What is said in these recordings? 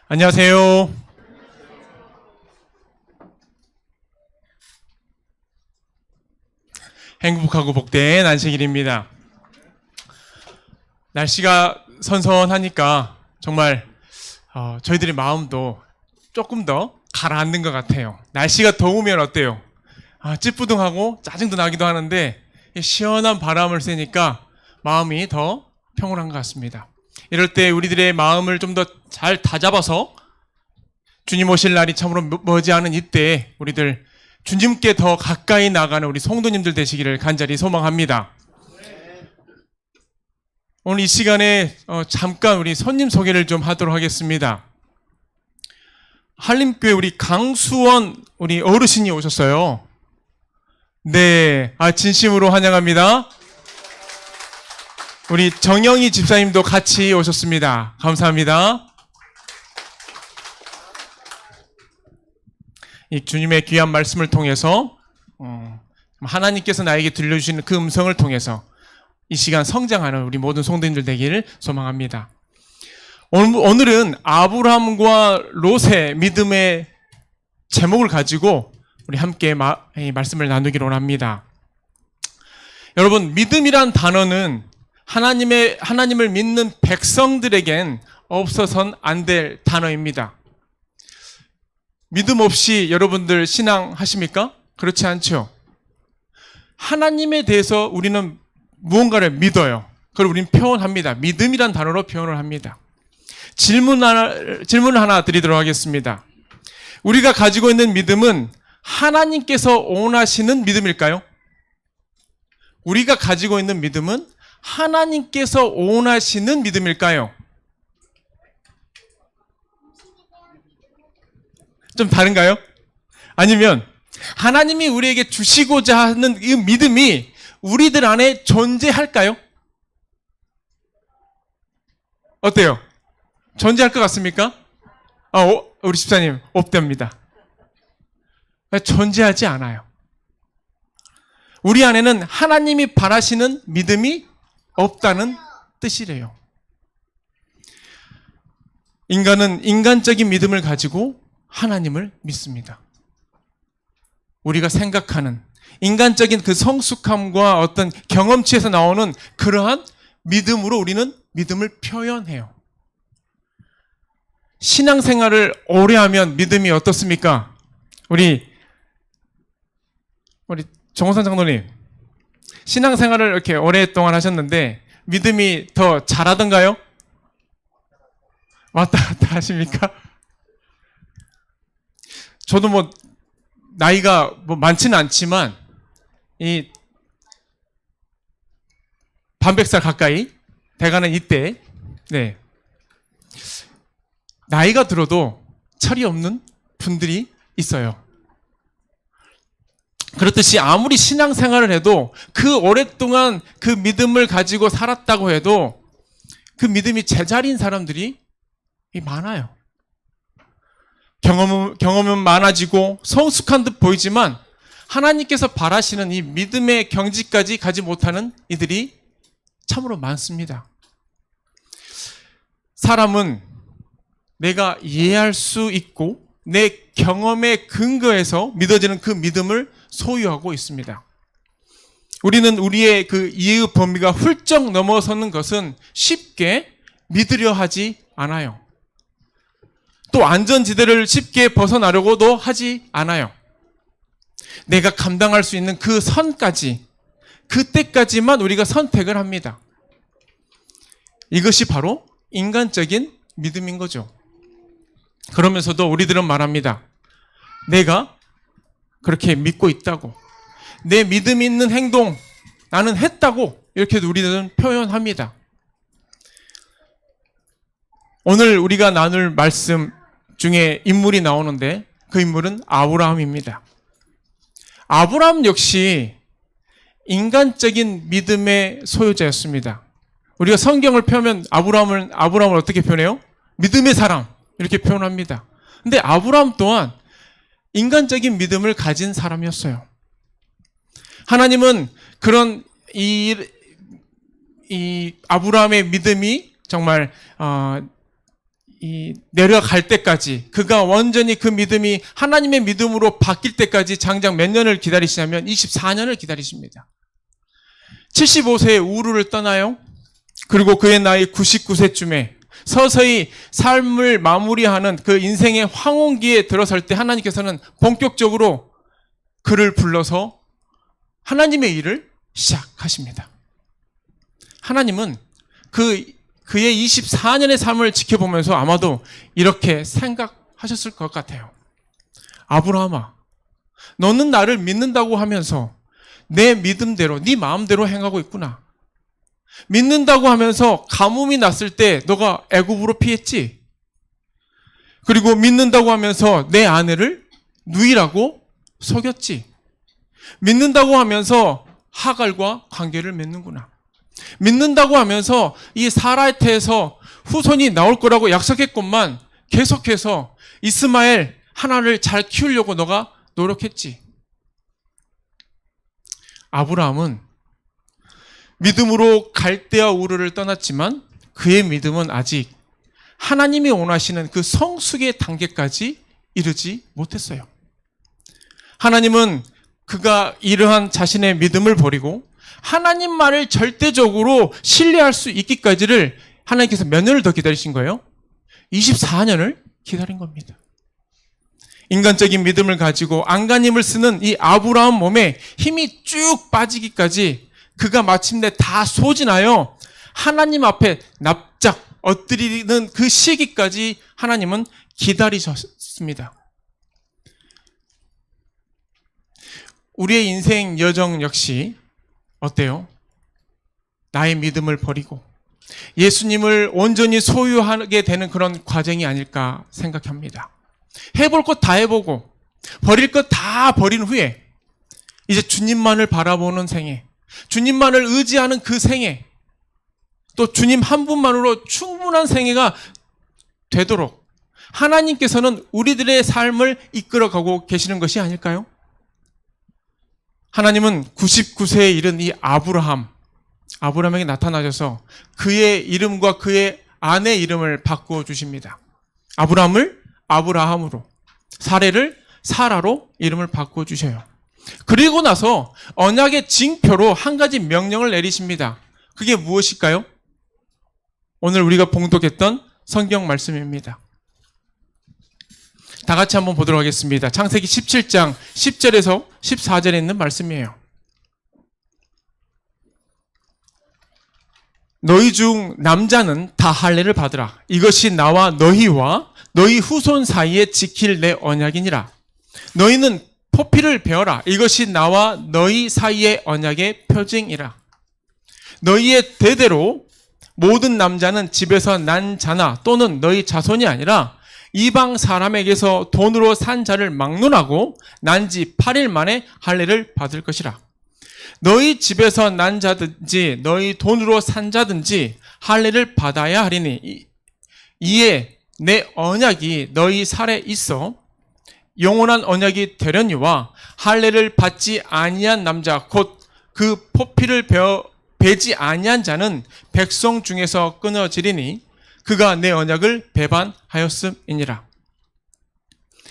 안녕하세요. 행복하고 복된 안식일입니다. 날씨가 선선하니까 정말 저희들의 마음도 조금 더 가라앉는 것 같아요. 날씨가 더우면 어때요? 찌뿌둥하고 짜증도 나기도 하는데 시원한 바람을 쐬니까 마음이 더 평온한 것 같습니다. 이럴 때 우리들의 마음을 좀 더 잘 다잡아서 주님 오실 날이 참으로 머지않은 이때 우리들 주님께 더 가까이 나가는 우리 성도님들 되시기를 간절히 소망합니다. 오늘 이 시간에 잠깐 우리 손님 소개를 좀 하도록 하겠습니다. 한림교회 우리 강수원 우리 어르신이 오셨어요. 네, 진심으로 환영합니다. 우리 정영희 집사님도 같이 오셨습니다. 감사합니다. 이 주님의 귀한 말씀을 통해서 하나님께서 나에게 들려주시는 그 음성을 통해서 이 시간 성장하는 우리 모든 성도님들 되기를 소망합니다. 오늘은 아브라함과 롯의 믿음의 제목을 가지고 우리 함께 말씀을 나누기로 합니다. 여러분, 믿음이란 단어는 하나님을 믿는 백성들에겐 없어서는 안 될 단어입니다. 믿음 없이 여러분들 신앙하십니까? 그렇지 않죠. 하나님에 대해서 우리는 무언가를 믿어요. 그걸 우리는 표현합니다. 믿음이란 단어로 표현을 합니다. 질문 하나 드리도록 하겠습니다. 우리가 가지고 있는 믿음은 하나님께서 원하시는 믿음일까요? 우리가 가지고 있는 믿음은 하나님께서 원하시는 믿음일까요? 좀 다른가요? 아니면 하나님이 우리에게 주시고자 하는 이 믿음이 우리들 안에 존재할까요? 어때요? 존재할 것 같습니까? 우리 집사님 없답니다. 존재하지 않아요. 우리 안에는 하나님이 바라시는 믿음이 없다는 뜻이래요. 인간은 인간적인 믿음을 가지고 하나님을 믿습니다. 우리가 생각하는 인간적인 그 성숙함과 어떤 경험치에서 나오는 그러한 믿음으로 우리는 믿음을 표현해요. 신앙생활을 오래 하면 믿음이 어떻습니까? 우리 정호선 장로님, 신앙생활을 이렇게 오랫동안 하셨는데 믿음이 더 잘하던가요? 왔다 갔다 하십니까? 저도 나이가 많지는 않지만 이 반백살 가까이 돼가는 이때 나이가 들어도 철이 없는 분들이 있어요. 그렇듯이 아무리 신앙생활을 해도 그 오랫동안 그 믿음을 가지고 살았다고 해도 그 믿음이 제자리인 사람들이 많아요. 경험은 많아지고 성숙한 듯 보이지만 하나님께서 바라시는 이 믿음의 경지까지 가지 못하는 이들이 참으로 많습니다. 사람은 내가 이해할 수 있고 내 경험에 근거해서 믿어지는 그 믿음을 소유하고 있습니다. 우리는 우리의 그 이해의 범위가 훌쩍 넘어서는 것은 쉽게 믿으려 하지 않아요. 또 안전지대를 쉽게 벗어나려고도 하지 않아요. 내가 감당할 수 있는 그 선까지, 그때까지만 우리가 선택을 합니다. 이것이 바로 인간적인 믿음인 거죠. 그러면서도 우리들은 말합니다. 내가 그렇게 믿고 있다고, 내 믿음 있는 행동 나는 했다고 이렇게 우리들은 표현합니다. 오늘 우리가 나눌 말씀 중에 인물이 나오는데 그 인물은 아브라함입니다. 아브라함 역시 인간적인 믿음의 소유자였습니다. 우리가 성경을 펴면 아브라함을 어떻게 표현해요? 믿음의 사람 이렇게 표현합니다. 근데 아브라함 또한 인간적인 믿음을 가진 사람이었어요. 하나님은 그런 이 아브라함의 믿음이 정말 내려갈 때까지, 그가 완전히 그 믿음이 하나님의 믿음으로 바뀔 때까지 장장 몇 년을 기다리시냐면 24년을 기다리십니다. 75세에 우르를 떠나요. 그리고 그의 나이 99세쯤에 서서히 삶을 마무리하는 그 인생의 황혼기에 들어설 때 하나님께서는 본격적으로 그를 불러서 하나님의 일을 시작하십니다. 하나님은 그의 24년의 삶을 지켜보면서 아마도 이렇게 생각하셨을 것 같아요. 아브라함아, 너는 나를 믿는다고 하면서 내 믿음대로, 네 마음대로 행하고 있구나. 믿는다고 하면서 가뭄이 났을 때 너가 애굽으로 피했지. 그리고 믿는다고 하면서 내 아내를 누이라고 속였지. 믿는다고 하면서 하갈과 관계를 맺는구나. 믿는다고 하면서 이 사라한테서 후손이 나올 거라고 약속했건만 계속해서 이스마엘 하나를 잘 키우려고 너가 노력했지. 아브라함은 믿음으로 갈대아 우르를 떠났지만 그의 믿음은 아직 하나님이 원하시는 그 성숙의 단계까지 이르지 못했어요. 하나님은 그가 이러한 자신의 믿음을 버리고 하나님 말을 절대적으로 신뢰할 수 있기까지를 하나님께서 몇 년을 더 기다리신 거예요? 24년을 기다린 겁니다. 인간적인 믿음을 가지고 안간힘을 쓰는 이 아브라함 몸에 힘이 쭉 빠지기까지 그가 마침내 다 소진하여 하나님 앞에 납작 엎드리는 그 시기까지 하나님은 기다리셨습니다. 우리의 인생 여정 역시 어때요? 나의 믿음을 버리고 예수님을 온전히 소유하게 되는 그런 과정이 아닐까 생각합니다. 해볼 것 다 해보고 버릴 것 다 버린 후에 이제 주님만을 바라보는 생애, 주님만을 의지하는 그 생애, 또 주님 한 분만으로 충분한 생애가 되도록 하나님께서는 우리들의 삶을 이끌어가고 계시는 것이 아닐까요? 하나님은 99세에 이른 이 아브라함에게 나타나셔서 그의 이름과 그의 아내 이름을 바꾸어 주십니다. 아브라함을 아브라함으로, 사례를 사라로 이름을 바꾸어 주셔요. 그리고 나서 언약의 징표로 한 가지 명령을 내리십니다. 그게 무엇일까요? 오늘 우리가 봉독했던 성경 말씀입니다. 다 같이 한번 보도록 하겠습니다. 창세기 17장 10절에서 14절에 있는 말씀이에요. 너희 중 남자는 다 할례를 받으라. 이것이 나와 너희와 너희 후손 사이에 지킬 내 언약이니라. 너희는 포피를 베어라. 이것이 나와 너희 사이의 언약의 표징이라. 너희의 대대로 모든 남자는 집에서 난 자나 또는 너희 자손이 아니라 이방 사람에게서 돈으로 산 자를 막론하고 난 지 8일 만에 할례를 받을 것이라. 너희 집에서 난 자든지 너희 돈으로 산 자든지 할례를 받아야 하리니 이에 내 언약이 너희 살에 있어 영원한 언약이 되려니와 할례를 받지 아니한 남자 곧 그 포피를 베지 아니한 자는 백성 중에서 끊어지리니 그가 내 언약을 배반하였음이니라.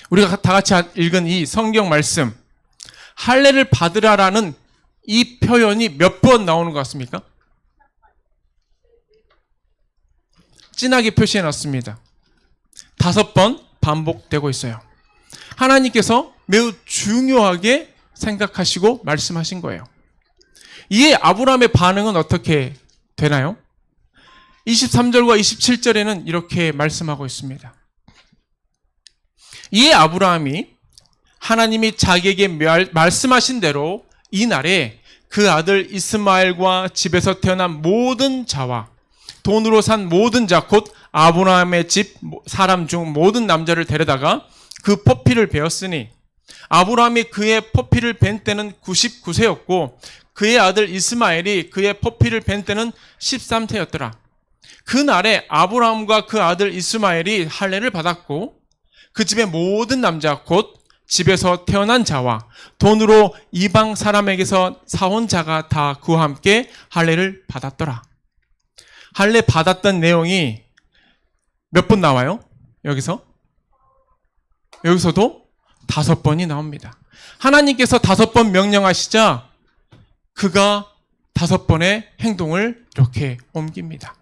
우리가 다 같이 읽은 이 성경 말씀, 할례를 받으라라는 이 표현이 몇 번 나오는 것 같습니까? 진하게 표시해 놨습니다. 5번 반복되고 있어요. 하나님께서 매우 중요하게 생각하시고 말씀하신 거예요. 이에 아브라함의 반응은 어떻게 되나요? 23절과 27절에는 이렇게 말씀하고 있습니다. 이에 아브라함이 하나님이 자기에게 말씀하신 대로 이날에 그 아들 이스마엘과 집에서 태어난 모든 자와 돈으로 산 모든 자 곧 아브라함의 집 사람 중 모든 남자를 데려다가 그 포피를 베었으니 아브라함이 그의 포피를 벤 때는 99세였고 그의 아들 이스마엘이 그의 포피를 벤 때는 13세였더라. 그날에 아브라함과 그 아들 이스마엘이 할례를 받았고 그 집의 모든 남자 곧 집에서 태어난 자와 돈으로 이방 사람에게서 사온 자가 다 그와 함께 할례를 받았더라. 할례 받았던 내용이 몇 번 나와요? 여기서도 5번이 나옵니다. 하나님께서 5번 명령하시자 그가 5번의 행동을 이렇게 옮깁니다.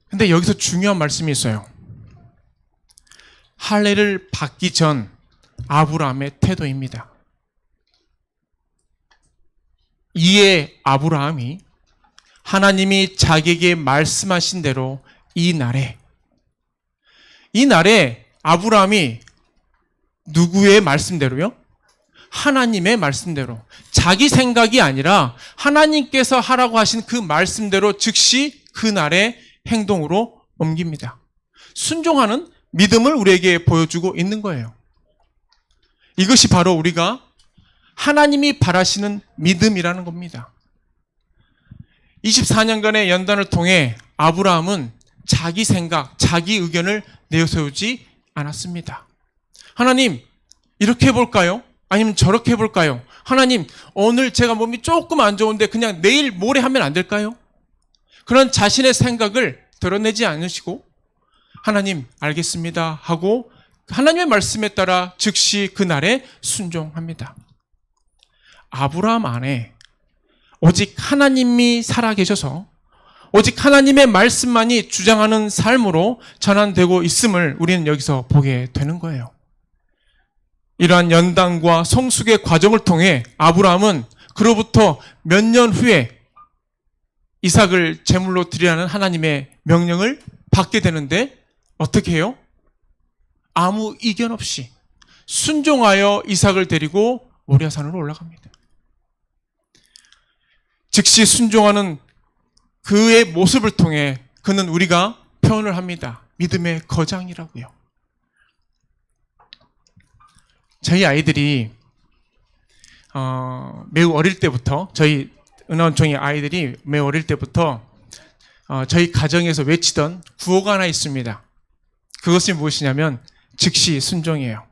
근데 여기서 중요한 말씀이 있어요. 할례를 받기 전 아브라함의 태도입니다. 이에 아브라함이 하나님이 자기에게 말씀하신 대로 이 날에 아브라함이 누구의 말씀대로요? 하나님의 말씀대로, 자기 생각이 아니라 하나님께서 하라고 하신 그 말씀대로 즉시 그날의 행동으로 옮깁니다. 순종하는 믿음을 우리에게 보여주고 있는 거예요. 이것이 바로 우리가 하나님이 바라시는 믿음이라는 겁니다. 24년간의 연단을 통해 아브라함은 자기 생각, 자기 의견을 내세우지 않았습니다. 하나님, 이렇게 해볼까요? 아니면 저렇게 해볼까요? 하나님, 오늘 제가 몸이 조금 안 좋은데 그냥 내일 모레 하면 안 될까요? 그런 자신의 생각을 드러내지 않으시고 하나님, 알겠습니다 하고 하나님의 말씀에 따라 즉시 그날에 순종합니다. 아브라함 안에 오직 하나님이 살아계셔서 오직 하나님의 말씀만이 주장하는 삶으로 전환되고 있음을 우리는 여기서 보게 되는 거예요. 이러한 연단과 성숙의 과정을 통해 아브라함은 그로부터 몇 년 후에 이삭을 제물로 드리라는 하나님의 명령을 받게 되는데 어떻게 해요? 아무 이견 없이 순종하여 이삭을 데리고 모리아산으로 올라갑니다. 즉시 순종하는 그의 모습을 통해 그는 우리가 표현을 합니다. 믿음의 거장이라고요. 저희 아이들이 매우 어릴 때부터 저희 은하원총의 아이들이 매우 어릴 때부터 저희 가정에서 외치던 구호가 하나 있습니다. 그것이 무엇이냐면 즉시 순종이에요.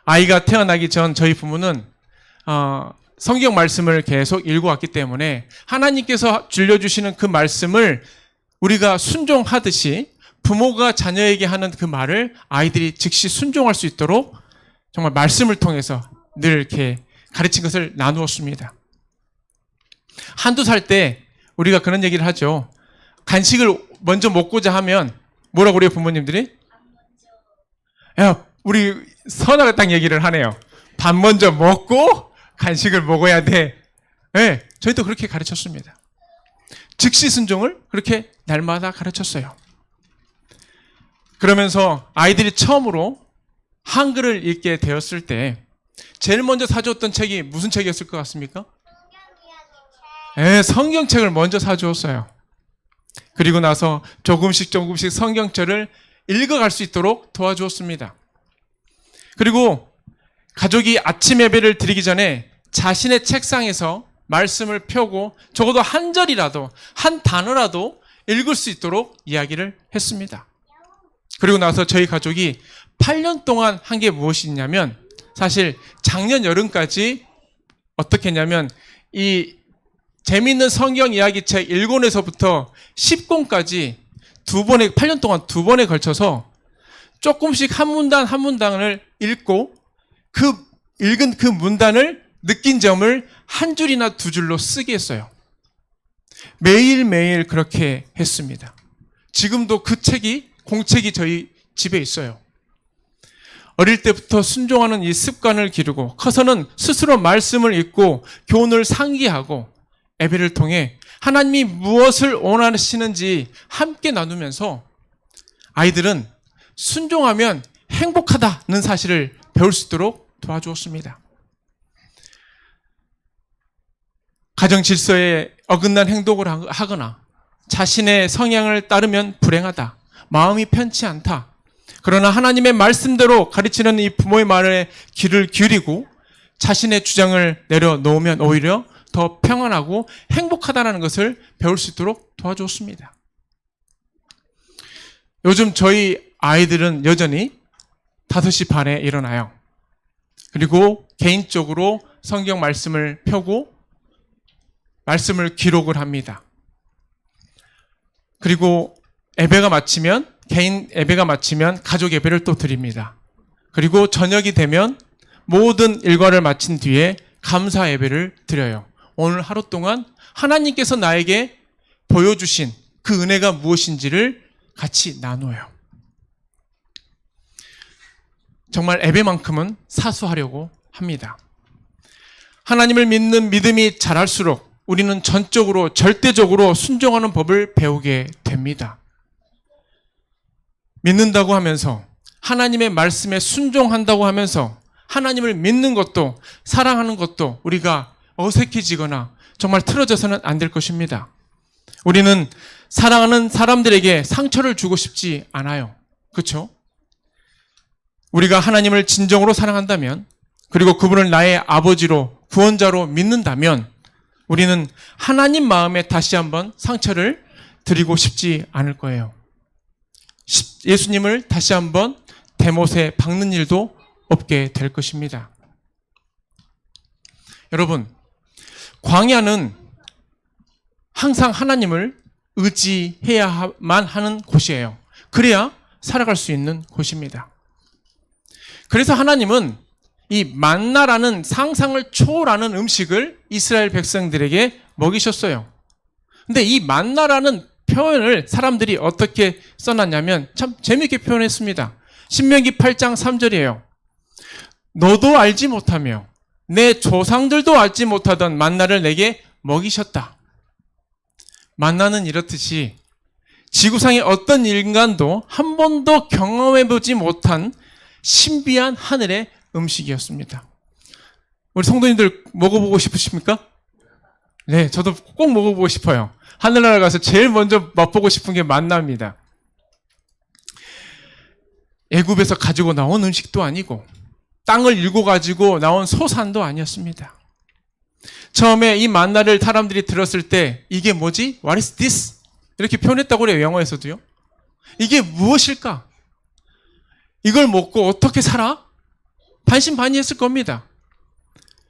아이가 태어나기 전 저희 부모는 성경 말씀을 계속 읽어왔기 때문에 하나님께서 들려주시는 그 말씀을 우리가 순종하듯이 부모가 자녀에게 하는 그 말을 아이들이 즉시 순종할 수 있도록 정말 말씀을 통해서 늘 이렇게 가르친 것을 나누었습니다. 한두 살 때 우리가 그런 얘기를 하죠. 간식을 먼저 먹고자 하면 뭐라고 그래요, 부모님들이? 야, 우리 선아가 딱 얘기를 하네요. 밥 먼저 먹고 간식을 먹어야 돼. 네, 저희도 그렇게 가르쳤습니다. 즉시 순종을 그렇게 날마다 가르쳤어요. 그러면서 아이들이 처음으로 한글을 읽게 되었을 때 제일 먼저 사주었던 책이 무슨 책이었을 것 같습니까? 네, 성경책을 먼저 사주었어요. 그리고 나서 조금씩 성경책을 읽어갈 수 있도록 도와주었습니다. 그리고 가족이 아침 예배를 드리기 전에 자신의 책상에서 말씀을 펴고 적어도 한 절이라도 한 단어라도 읽을 수 있도록 이야기를 했습니다. 그리고 나서 저희 가족이 8년 동안 한 게 무엇이냐면 사실 작년 여름까지 어떻게 했냐면 이 재미있는 성경 이야기책 1권에서부터 10권까지 8년 동안 2번에 걸쳐서 조금씩 한 문단 한 문단을 읽고 그 읽은 그 문단을 느낀 점을 한 줄이나 2줄로 쓰게 했어요. 매일매일 그렇게 했습니다. 지금도 그 책이 공책이 저희 집에 있어요. 어릴 때부터 순종하는 이 습관을 기르고 커서는 스스로 말씀을 읽고 교훈을 상기하고 예배를 통해 하나님이 무엇을 원하시는지 함께 나누면서 아이들은 순종하면 행복하다는 사실을 배울 수 있도록 도와주었습니다. 가정 질서에 어긋난 행동을 하거나 자신의 성향을 따르면 불행하다, 마음이 편치 않다. 그러나 하나님의 말씀대로 가르치는 이 부모의 말에 귀를 기울이고 자신의 주장을 내려놓으면 오히려 더 평안하고 행복하다는 것을 배울 수 있도록 도와주었습니다. 요즘 저희 아이들은 여전히 5시 반에 일어나요. 그리고 개인적으로 성경 말씀을 펴고 말씀을 기록을 합니다. 그리고 예배가 마치면, 개인 예배가 마치면 가족 예배를 또 드립니다. 그리고 저녁이 되면 모든 일과를 마친 뒤에 감사 예배를 드려요. 오늘 하루 동안 하나님께서 나에게 보여주신 그 은혜가 무엇인지를 같이 나누어요. 정말 예배만큼은 사수하려고 합니다. 하나님을 믿는 믿음이 자랄수록 우리는 전적으로 절대적으로 순종하는 법을 배우게 됩니다. 믿는다고 하면서, 하나님의 말씀에 순종한다고 하면서 하나님을 믿는 것도 사랑하는 것도 우리가 어색해지거나 정말 틀어져서는 안 될 것입니다. 우리는 사랑하는 사람들에게 상처를 주고 싶지 않아요. 그렇죠? 우리가 하나님을 진정으로 사랑한다면, 그리고 그분을 나의 아버지로 구원자로 믿는다면 우리는 하나님 마음에 다시 한번 상처를 드리고 싶지 않을 거예요. 예수님을 다시 한번 대못에 박는 일도 없게 될 것입니다. 여러분, 광야는 항상 하나님을 의지해야만 하는 곳이에요. 그래야 살아갈 수 있는 곳입니다. 그래서 하나님은 이 만나라는 상상을 초월하는 음식을 이스라엘 백성들에게 먹이셨어요. 근데 이 만나라는 표현을 사람들이 어떻게 써놨냐면 참 재미있게 표현했습니다. 신명기 8장 3절이에요. 너도 알지 못하며 내 조상들도 알지 못하던 만나를 내게 먹이셨다. 만나는 이렇듯이 지구상의 어떤 인간도 한 번도 경험해보지 못한 신비한 하늘의 음식이었습니다. 우리 성도님들 먹어보고 싶으십니까? 네, 저도 꼭 먹어보고 싶어요. 하늘나라 가서 제일 먼저 맛보고 싶은 게 만나입니다. 애굽에서 가지고 나온 음식도 아니고 땅을 일고 가지고 나온 소산도 아니었습니다. 처음에 이 만나를 사람들이 들었을 때 이게 뭐지? What is this? 이렇게 표현했다고 그래요. 영어에서도요. 이게 무엇일까? 이걸 먹고 어떻게 살아? 반신반의했을 겁니다.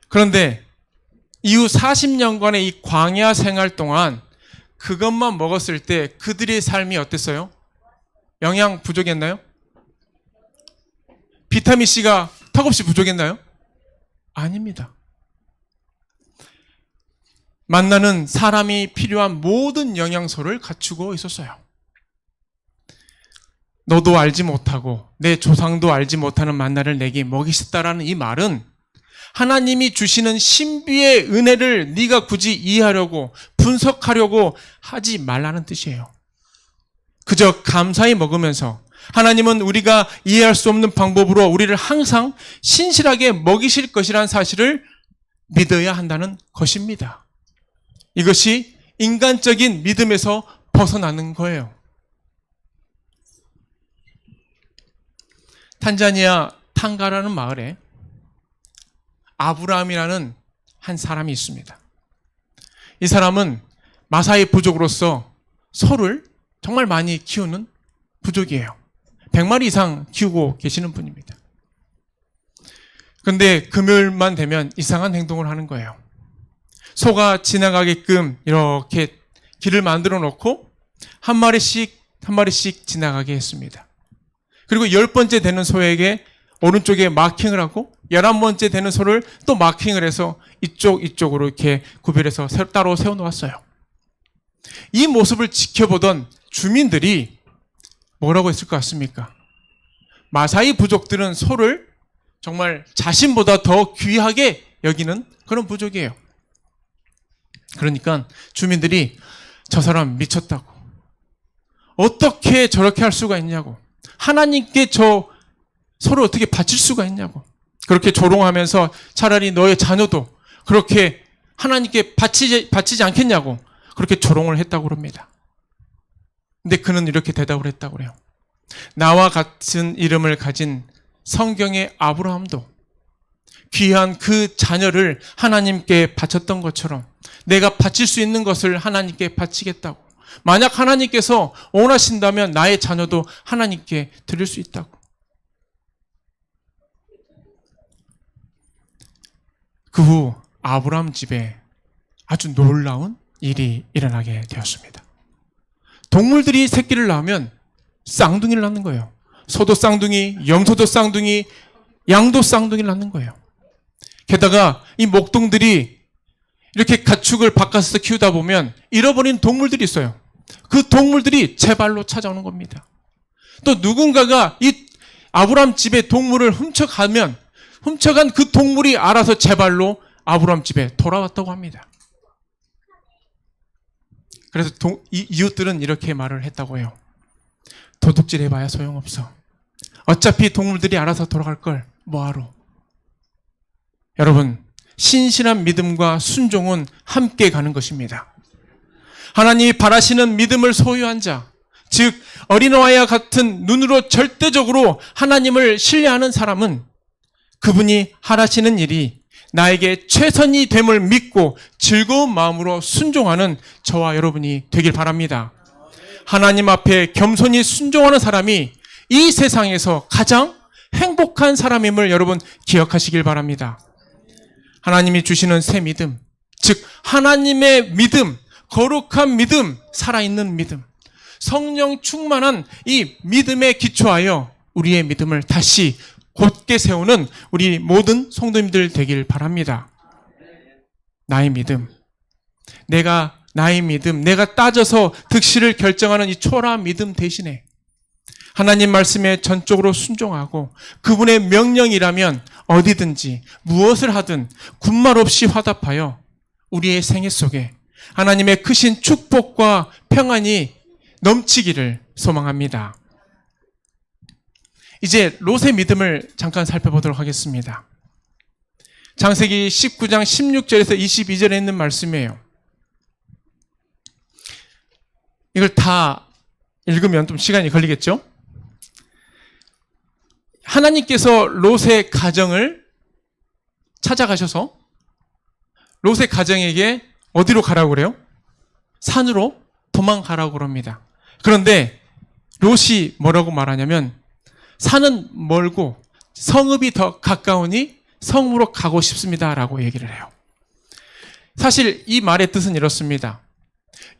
그런데 이후 40년간의 이 광야 생활 동안 그것만 먹었을 때 그들의 삶이 어땠어요? 영양 부족했나요? 비타민C가 턱없이 부족했나요? 아닙니다. 만나는 사람이 필요한 모든 영양소를 갖추고 있었어요. 너도 알지 못하고 내 조상도 알지 못하는 만나를 내게 먹이셨다라는 이 말은 하나님이 주시는 신비의 은혜를 네가 굳이 이해하려고 분석하려고 하지 말라는 뜻이에요. 그저 감사히 먹으면서 하나님은 우리가 이해할 수 없는 방법으로 우리를 항상 신실하게 먹이실 것이라는 사실을 믿어야 한다는 것입니다. 이것이 인간적인 믿음에서 벗어나는 거예요. 탄자니아 탕가라는 마을에 아브라함이라는 한 사람이 있습니다. 이 사람은 마사이 부족으로서 소를 정말 많이 키우는 부족이에요. 100마리 이상 키우고 계시는 분입니다. 그런데 금요일만 되면 이상한 행동을 하는 거예요. 소가 지나가게끔 이렇게 길을 만들어 놓고 한 마리씩 지나가게 했습니다. 그리고 10번째 되는 소에게 오른쪽에 마킹을 하고 11번째 되는 소를 또 마킹을 해서 이쪽으로 이렇게 구별해서 따로 세워놓았어요. 이 모습을 지켜보던 주민들이 뭐라고 했을 것 같습니까? 마사이 부족들은 소를 정말 자신보다 더 귀하게 여기는 그런 부족이에요. 그러니까 주민들이 저 사람 미쳤다고, 어떻게 저렇게 할 수가 있냐고, 하나님께 저 소를 어떻게 바칠 수가 있냐고 그렇게 조롱하면서 차라리 너의 자녀도 그렇게 하나님께 바치지 않겠냐고 그렇게 조롱을 했다고 그럽니다. 근데 그는 이렇게 대답을 했다고 그래요. 나와 같은 이름을 가진 성경의 아브라함도 귀한 그 자녀를 하나님께 바쳤던 것처럼 내가 바칠 수 있는 것을 하나님께 바치겠다고. 만약 하나님께서 원하신다면 나의 자녀도 하나님께 드릴 수 있다고. 그 후 아브라함 집에 아주 놀라운 일이 일어나게 되었습니다. 동물들이 새끼를 낳으면 쌍둥이를 낳는 거예요. 소도 쌍둥이, 염소도 쌍둥이, 양도 쌍둥이를 낳는 거예요. 게다가 이 목동들이 이렇게 가축을 바깥에서 키우다 보면 잃어버린 동물들이 있어요. 그 동물들이 제 발로 찾아오는 겁니다. 또 누군가가 이 아브람 집에 동물을 훔쳐간 그 동물이 알아서 제 발로 아브람 집에 돌아왔다고 합니다. 그래서 이웃들은 이렇게 말을 했다고 해요. 도둑질 해봐야 소용없어. 어차피 동물들이 알아서 돌아갈 걸 뭐하러. 여러분, 신실한 믿음과 순종은 함께 가는 것입니다. 하나님이 바라시는 믿음을 소유한 자, 즉 어린아이와 같은 눈으로 절대적으로 하나님을 신뢰하는 사람은 그분이 하라시는 일이 나에게 최선이 됨을 믿고 즐거운 마음으로 순종하는 저와 여러분이 되길 바랍니다. 하나님 앞에 겸손히 순종하는 사람이 이 세상에서 가장 행복한 사람임을 여러분 기억하시길 바랍니다. 하나님이 주시는 새 믿음, 즉 하나님의 믿음, 거룩한 믿음, 살아있는 믿음, 성령 충만한 이 믿음에 기초하여 우리의 믿음을 다시 곧게 세우는 우리 모든 성도님들 되길 바랍니다. 나의 믿음, 나의 믿음, 내가 따져서 득실을 결정하는 이 초라한 믿음 대신에 하나님 말씀에 전적으로 순종하고 그분의 명령이라면 어디든지 무엇을 하든 군말 없이 화답하여 우리의 생애 속에 하나님의 크신 축복과 평안이 넘치기를 소망합니다. 이제 롯의 믿음을 잠깐 살펴보도록 하겠습니다. 창세기 19장 16절에서 22절에 있는 말씀이에요. 이걸 다 읽으면 좀 시간이 걸리겠죠? 하나님께서 롯의 가정을 찾아가셔서 롯의 가정에게 어디로 가라고 그래요? 산으로 도망가라고 그럽니다. 그런데 롯이 뭐라고 말하냐면 산은 멀고 성읍이 더 가까우니 성으로 가고 싶습니다라고 얘기를 해요. 사실 이 말의 뜻은 이렇습니다.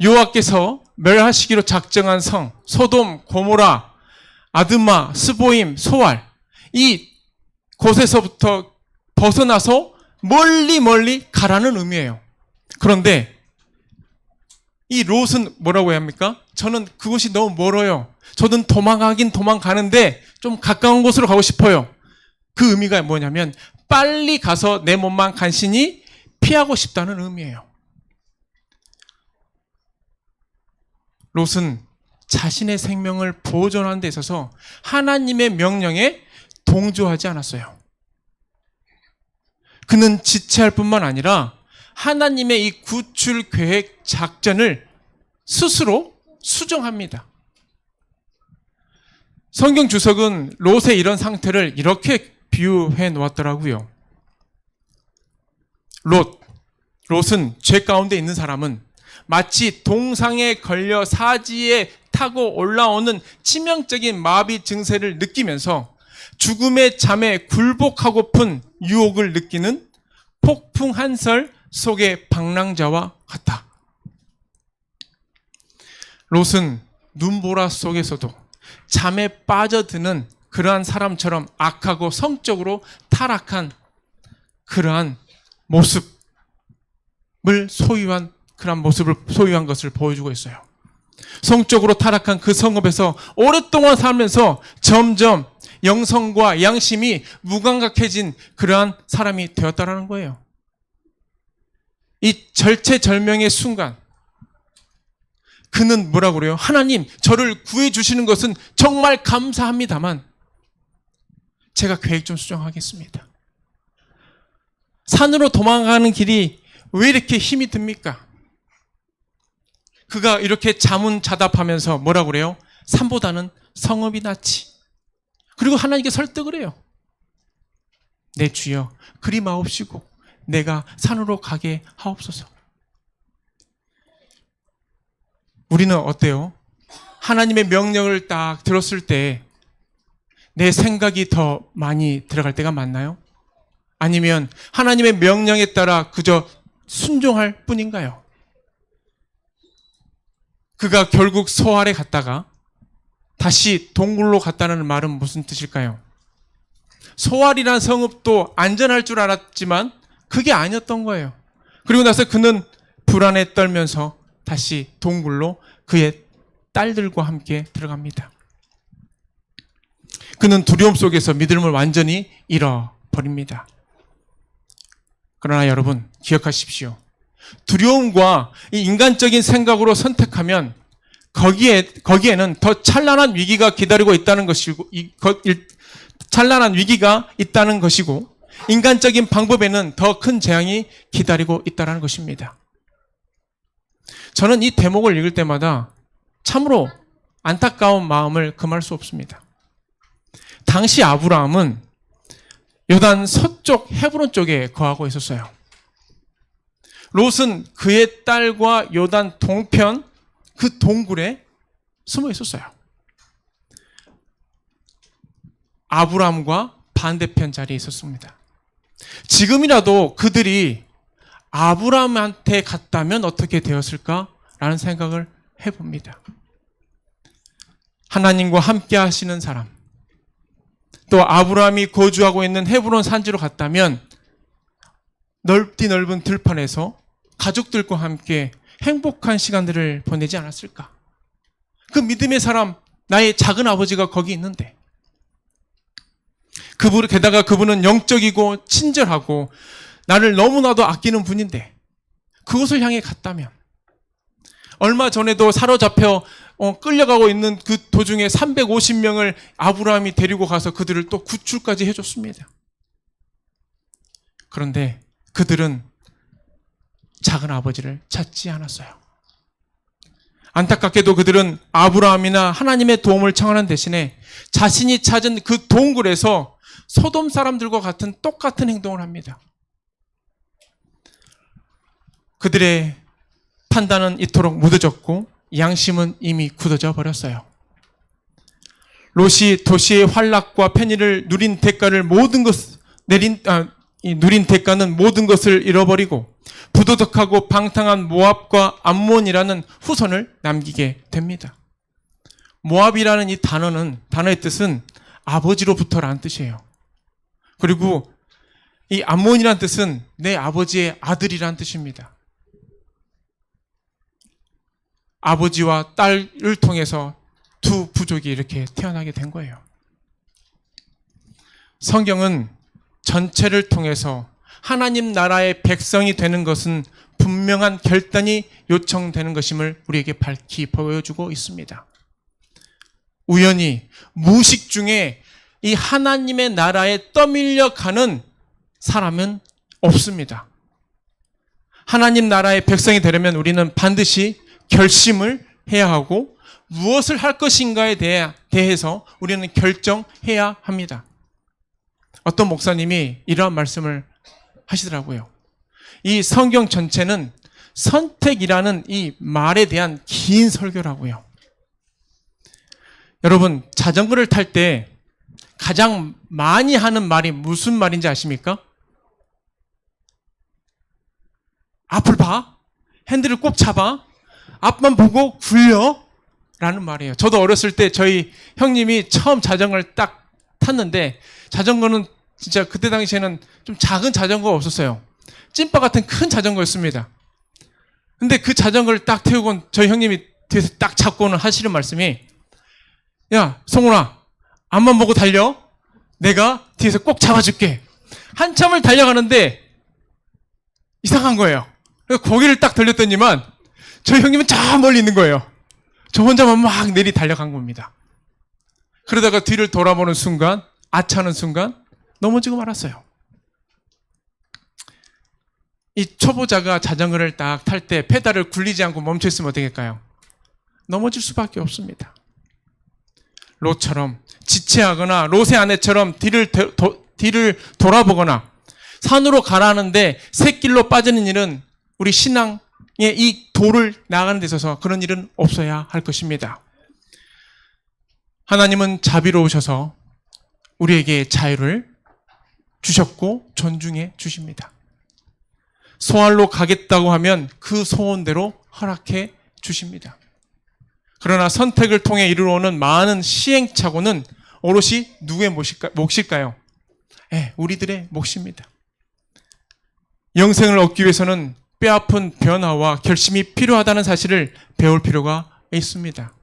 여호와께서 멸하시기로 작정한 성 소돔, 고모라, 아드마, 스보임, 소알 이 곳에서부터 벗어나서 멀리 가라는 의미예요. 그런데 이 롯은 뭐라고 해야 합니까? 저는 그곳이 너무 멀어요. 저는 도망가긴 도망가는데 좀 가까운 곳으로 가고 싶어요. 그 의미가 뭐냐면 빨리 가서 내 몸만 간신히 피하고 싶다는 의미예요. 롯은 자신의 생명을 보존하는 데 있어서 하나님의 명령에 동조하지 않았어요. 그는 지체할 뿐만 아니라 하나님의 이 구출 계획 작전을 스스로 수정합니다. 성경 주석은 롯의 이런 상태를 이렇게 비유해 놓았더라고요. 롯은 죄 가운데 있는 사람은 마치 동상에 걸려 사지에 타고 올라오는 치명적인 마비 증세를 느끼면서 죽음의 잠에 굴복하고픈 유혹을 느끼는 폭풍 한설 속의 방랑자와 같다. 롯은 눈보라 속에서도 잠에 빠져드는 그러한 사람처럼 악하고 성적으로 타락한 그러한 모습을 소유한 것을 보여주고 있어요. 성적으로 타락한 그 성읍에서 오랫동안 살면서 점점 영성과 양심이 무감각해진 그러한 사람이 되었다라는 거예요. 이 절체절명의 순간 그는 뭐라고 그래요? 하나님, 저를 구해주시는 것은 정말 감사합니다만 제가 계획 좀 수정하겠습니다. 산으로 도망가는 길이 왜 이렇게 힘이 듭니까? 그가 이렇게 자문자답하면서 뭐라고 그래요? 산보다는 성읍이 낫지. 그리고 하나님께 설득을 해요. 내 주여, 그리 마옵시고 내가 산으로 가게 하옵소서. 우리는 어때요? 하나님의 명령을 딱 들었을 때 내 생각이 더 많이 들어갈 때가 많나요? 아니면 하나님의 명령에 따라 그저 순종할 뿐인가요? 그가 결국 소알에 갔다가 다시 동굴로 갔다는 말은 무슨 뜻일까요? 소알이란 성읍도 안전할 줄 알았지만 그게 아니었던 거예요. 그리고 나서 그는 불안에 떨면서 다시 동굴로 그의 딸들과 함께 들어갑니다. 그는 두려움 속에서 믿음을 완전히 잃어버립니다. 그러나 여러분 기억하십시오. 두려움과 이 인간적인 생각으로 선택하면 거기에는 더 찬란한 위기가 기다리고 있다는 것이고, 찬란한 위기가 있다는 것이고, 인간적인 방법에는 더 큰 재앙이 기다리고 있다는 것입니다. 저는 이 대목을 읽을 때마다 참으로 안타까운 마음을 금할 수 없습니다. 당시 아브라함은 요단 서쪽 헤브론 쪽에 거하고 있었어요. 롯은 그의 딸과 요단 동편 그 동굴에 숨어 있었어요. 아브라함과 반대편 자리에 있었습니다. 지금이라도 그들이 아브라함한테 갔다면 어떻게 되었을까라는 생각을 해봅니다. 하나님과 함께 하시는 사람, 또 아브라함이 거주하고 있는 헤브론 산지로 갔다면 넓디 넓은 들판에서 가족들과 함께 행복한 시간들을 보내지 않았을까? 그 믿음의 사람, 나의 작은 아버지가 거기 있는데, 게다가 그분은 영적이고 친절하고 나를 너무나도 아끼는 분인데 그곳을 향해 갔다면, 얼마 전에도 사로잡혀 끌려가고 있는 그 도중에 350명을 아브라함이 데리고 가서 그들을 또 구출까지 해줬습니다. 그런데 그들은 작은 아버지를 찾지 않았어요. 안타깝게도 그들은 아브라함이나 하나님의 도움을 청하는 대신에 자신이 찾은 그 동굴에서 소돔 사람들과 같은 똑같은 행동을 합니다. 그들의 판단은 이토록 무뎌졌고 양심은 이미 굳어져 버렸어요. 롯이 도시의 환락과 편의를 누린 대가는 모든 것을 잃어버리고 부도덕하고 방탕한 모압과 암몬이라는 후손을 남기게 됩니다. 모압이라는 이 단어의 뜻은 아버지로부터라는 뜻이에요. 그리고 이 암몬이라는 뜻은 내 아버지의 아들이라는 뜻입니다. 아버지와 딸을 통해서 두 부족이 이렇게 태어나게 된 거예요. 성경은 전체를 통해서 하나님 나라의 백성이 되는 것은 분명한 결단이 요청되는 것임을 우리에게 밝히 보여주고 있습니다. 우연히 무의식 중에 이 하나님의 나라에 떠밀려 가는 사람은 없습니다. 하나님 나라의 백성이 되려면 우리는 반드시 결심을 해야 하고 무엇을 할 것인가에 대해서 우리는 결정해야 합니다. 어떤 목사님이 이러한 말씀을 하시더라고요. 이 성경 전체는 선택이라는 이 말에 대한 긴 설교라고요. 여러분, 자전거를 탈 때 가장 많이 하는 말이 무슨 말인지 아십니까? 앞을 봐. 핸들을 꼭 잡아. 앞만 보고 굴려. 라는 말이에요. 저도 어렸을 때 저희 형님이 처음 자전거를 딱 탔는데, 자전거는 진짜 그때 당시에는 좀 작은 자전거가 없었어요. 찐바 같은 큰 자전거였습니다. 근데 그 자전거를 딱 태우고 저희 형님이 뒤에서 딱 잡고는 하시는 말씀이, 야, 성훈아, 앞만 보고 달려. 내가 뒤에서 꼭 잡아줄게. 한참을 달려가는데 이상한 거예요. 그래서 고개를 딱 돌렸더니만 저희 형님은 저 멀리 있는 거예요. 저 혼자만 막 내리 달려간 겁니다. 그러다가 뒤를 돌아보는 순간, 아차하는 순간 넘어지고 말았어요. 이 초보자가 자전거를 딱 탈 때 페달을 굴리지 않고 멈춰있으면 어떻게 할까요? 넘어질 수밖에 없습니다. 롯처럼 지체하거나 롯의 아내처럼 뒤를 돌아보거나 산으로 가라는데 샛길로 빠지는 일은 우리 신앙의 이 도를 나가는 데 있어서 그런 일은 없어야 할 것입니다. 하나님은 자비로우셔서 우리에게 자유를 주셨고 존중해 주십니다. 소알로 가겠다고 하면 그 소원대로 허락해 주십니다. 그러나 선택을 통해 이루어오는 많은 시행착오는 오롯이 누구의 몫일까요? 우리들의 몫입니다. 영생을 얻기 위해서는 뼈아픈 변화와 결심이 필요하다는 사실을 배울 필요가 있습니다.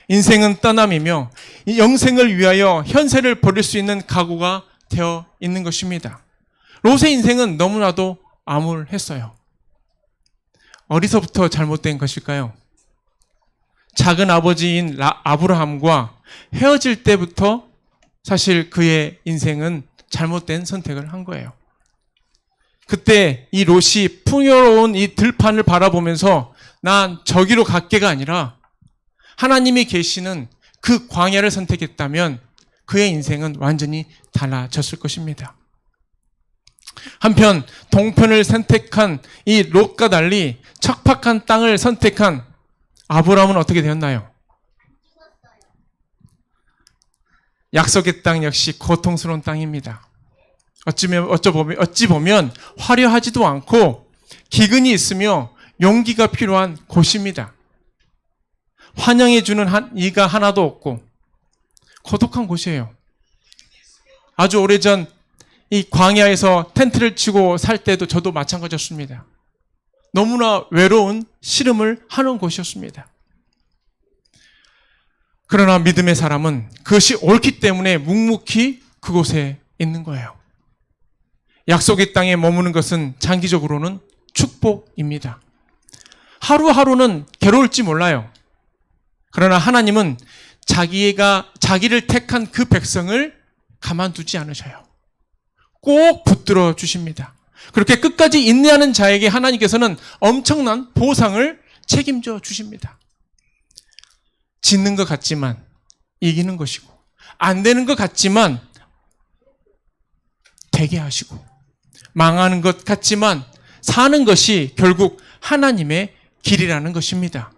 인생은 떠남이며 이 영생을 위하여 현세를 버릴 수 있는 각오가 되어 있는 것입니다. 롯의 인생은 너무나도 암울했어요. 어디서부터 잘못된 것일까요? 작은 아버지인 아브라함과 헤어질 때부터 사실 그의 인생은 잘못된 선택을 한 거예요. 그때 이 롯이 풍요로운 이 들판을 바라보면서 난 저기로 갈게가 아니라 하나님이 계시는 그 광야를 선택했다면 그의 인생은 완전히 달라졌을 것입니다. 한편 동편을 선택한 이 롯과 달리 척박한 땅을 선택한 아브라함은 어떻게 되었나요? 약속의 땅 역시 고통스러운 땅입니다. 어찌 보면 화려하지도 않고 기근이 있으며 용기가 필요한 곳입니다. 환영해주는 이가 하나도 없고 고독한 곳이에요. 아주 오래전 이 광야에서 텐트를 치고 살 때도 저도 마찬가지였습니다. 너무나 외로운 씨름을 하는 곳이었습니다. 그러나 믿음의 사람은 그것이 옳기 때문에 묵묵히 그곳에 있는 거예요. 약속의 땅에 머무는 것은 장기적으로는 축복입니다. 하루하루는 괴로울지 몰라요. 그러나 하나님은 자기를 택한 그 백성을 가만두지 않으셔요. 꼭 붙들어 주십니다. 그렇게 끝까지 인내하는 자에게 하나님께서는 엄청난 보상을 책임져 주십니다. 짓는 것 같지만 이기는 것이고, 안 되는 것 같지만 되게 하시고, 망하는 것 같지만 사는 것이 결국 하나님의 길이라는 것입니다.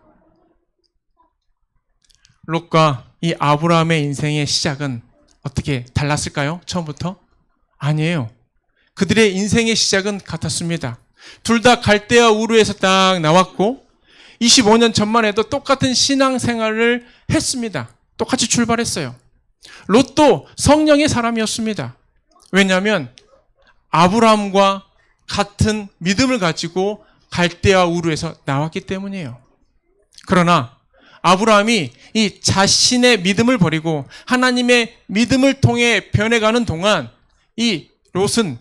롯과 이 아브라함의 인생의 시작은 어떻게 달랐을까요? 처음부터? 아니에요. 그들의 인생의 시작은 같았습니다. 둘 다 갈대아 우르에서 딱 나왔고 25년 전만 해도 똑같은 신앙생활을 했습니다. 똑같이 출발했어요. 롯도 성령의 사람이었습니다. 왜냐하면 아브라함과 같은 믿음을 가지고 갈대아 우르에서 나왔기 때문이에요. 그러나 아브라함이 이 자신의 믿음을 버리고 하나님의 믿음을 통해 변해가는 동안 이 롯은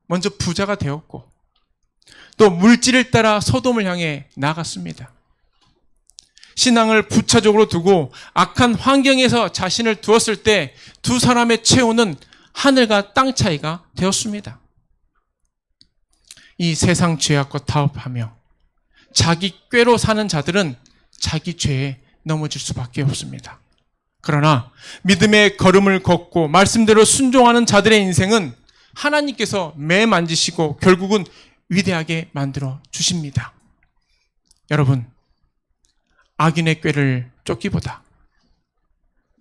먼저 부자가 되었고 또 물질을 따라 소돔을 향해 나갔습니다. 신앙을 부차적으로 두고 악한 환경에서 자신을 두었을 때 두 사람의 최후는 하늘과 땅 차이가 되었습니다. 이 세상 죄악과 타협하며 자기 꾀로 사는 자들은 자기 죄에 넘어질 수밖에 없습니다. 그러나 믿음의 걸음을 걷고 말씀대로 순종하는 자들의 인생은 하나님께서 매 만지시고 결국은 위대하게 만들어 주십니다. 여러분, 악인의 꾀를 쫓기보다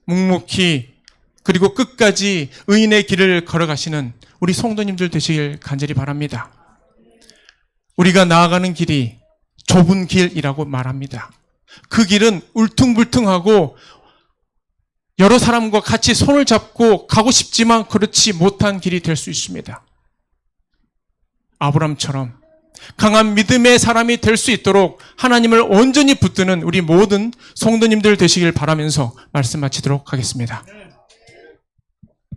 묵묵히 그리고 끝까지 의인의 길을 걸어가시는 우리 성도님들 되시길 간절히 바랍니다. 우리가 나아가는 길이 좁은 길이라고 말합니다. 그 길은 울퉁불퉁하고 여러 사람과 같이 손을 잡고 가고 싶지만 그렇지 못한 길이 될 수 있습니다. 아브람처럼 강한 믿음의 사람이 될 수 있도록 하나님을 온전히 붙드는 우리 모든 성도님들 되시길 바라면서 말씀 마치도록 하겠습니다.